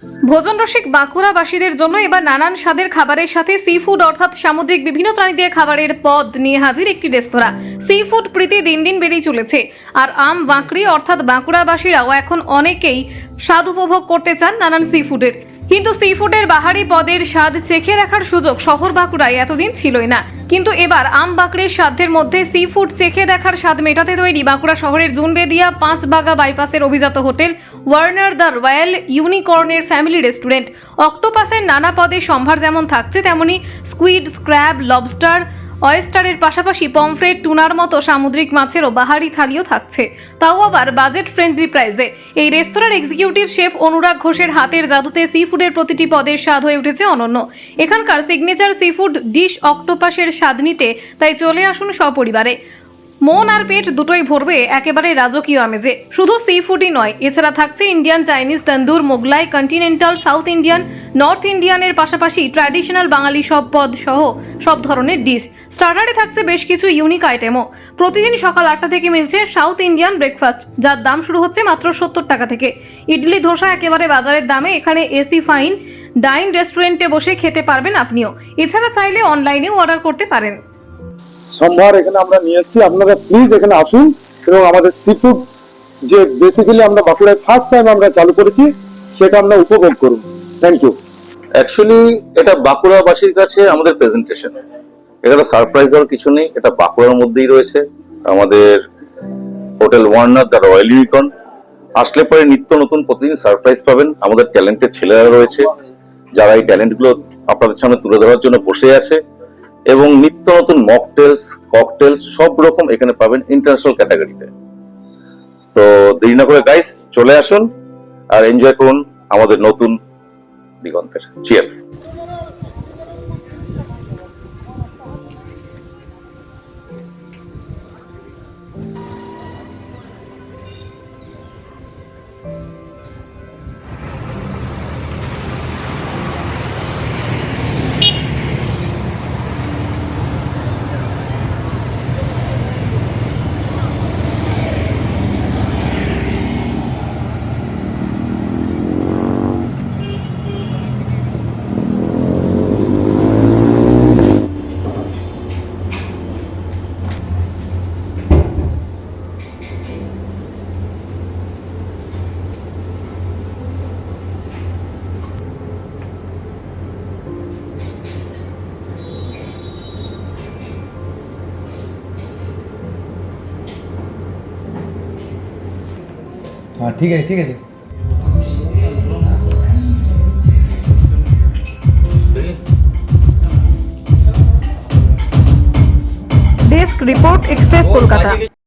ভোজন রসিক বাঁকুড়াবাসীদের জন্য এবার নানান স্বাদের খাবারের সাথে সি ফুড অর্থাৎ সামুদ্রিক বিভিন্ন প্রাণী দিয়ে খাবারের পদ নিয়ে হাজির একটি রেস্তোরাঁ। সি ফুড প্রীতি দিন দিন বেড়েই চলেছে, আর আম বাঁকড়ি অর্থাৎ বাঁকুড়াবাসীরাও এখন অনেকেই স্বাদ উপভোগ করতে চান নানান সি ফুডের। কিন্তু সি ফুডের বাহারি পদের স্বাদ চেখে দেখার সুযোগ শহর বাঁকুড়ায় এতদিন ছিলই না, কিন্তু এবার আম বাঁকড়ির স্বাদের মধ্যে সি ফুড চেখে দেখার স্বাদ মেটাতে তৈরি বাঁকুড়া শহরের জুনবেদিয়া 5 বাগা বাইপাসের অভিজাত হোটেল ওয়ার্নার দ্য রয়্যাল ইউনিকর্নের ফ্যামিলি রেস্টুরেন্ট। অক্টোপাসের নানা পদের সম্ভার যেমন থাকছে, তেমনি স্কুইড, স্ক্র্যাব, লবস্টার, অয়েস্টারের পাশাপাশি পমফ্রেট, টুনার মতো সামুদ্রিক মাছেরও বাহারি থালিও থাকছে, তাও আবার বাজেট ফ্রেন্ডলি প্রাইসে। এই রেস্তোরাঁর এক্সিকিউটিভ শেফ অনুরাগ ঘোষের হাতের জাদুতে সি ফুডের প্রতিটি পদের স্বাদ হয়ে উঠেছে অনন্য। এখানকার সিগনেচার সি ফুড ডিশ অক্টোপাসের স্বাদ নিতে তাই চলে আসুন সপরিবারে। মন আর পেট দুটোই ভরবে একেবারে রাজকীয় আমেজে। শুধু সি ফুডই নয়, এছাড়া থাকছে Indian, Chinese, tandoor, Mughlai, continental, south Indian, north ইন্ডিয়ানের পাশাপাশি ট্র্যাডিশনাল বাঙালি সব পদ সহ সব ধরনের ডিশ। স্টার্টারে থাকছে বেশ কিছু ইউনিক আইটেমও। প্রতিদিন সকাল 8টা থেকে মিলছে সাউথ ইন্ডিয়ান ব্রেকফাস্ট, যার দাম শুরু হচ্ছে মাত্র 70 টাকা থেকে। ইডলি, ধোসা একেবারে বাজারের দামে। এখানে এসি ফাইন ডাইন রেস্টুরেন্টে বসে খেতে পারবেন আপনিও। এছাড়া চাইলে অনলাইনেও অর্ডার করতে পারেন। সম্ভার এখানে আমরা নিয়েছি, আপনারা প্লিজ এখানে আসুন এবং আমাদের সি ফুড যে বেসিক্যালি আমরা বাঁকুড়ায় ফার্স্ট টাইম আমরা চালু করেছি সেটা আমরা উপভোগ করুন। Thank you. অ্যাকচুয়ালি এটা বাঁকুড়াবাসীর কাছে আমাদের প্রেজেন্টেশন, এটা সারপ্রাইজ হওয়ার কিছু নেই, এটা বাঁকুড়ার মধ্যেই রয়েছে। আমাদের hotel Warner the royal unicorn আসলে পরে নিত্য নতুন প্রতিদিন সারপ্রাইজ পাবেন। আমাদের ট্যালেন্টেড ছেলেরা রয়েছে যারা এই ট্যালেন্ট গুলো আপনাদের সামনে তুলে ধরার জন্য বসে আছে, এবং নিত্য নতুন মকটেলস, ককটেলস সব রকম এখানে পাবেন ইন্টারন্যাশনাল ক্যাটাগরিতে। তো দেরি না করে গাইস চলে আসুন আর এনজয় করুন আমাদের নতুন দিগন্তের। চিয়ার্স। हाँ ठीक है ठीक है। Desk report, express Kolkata.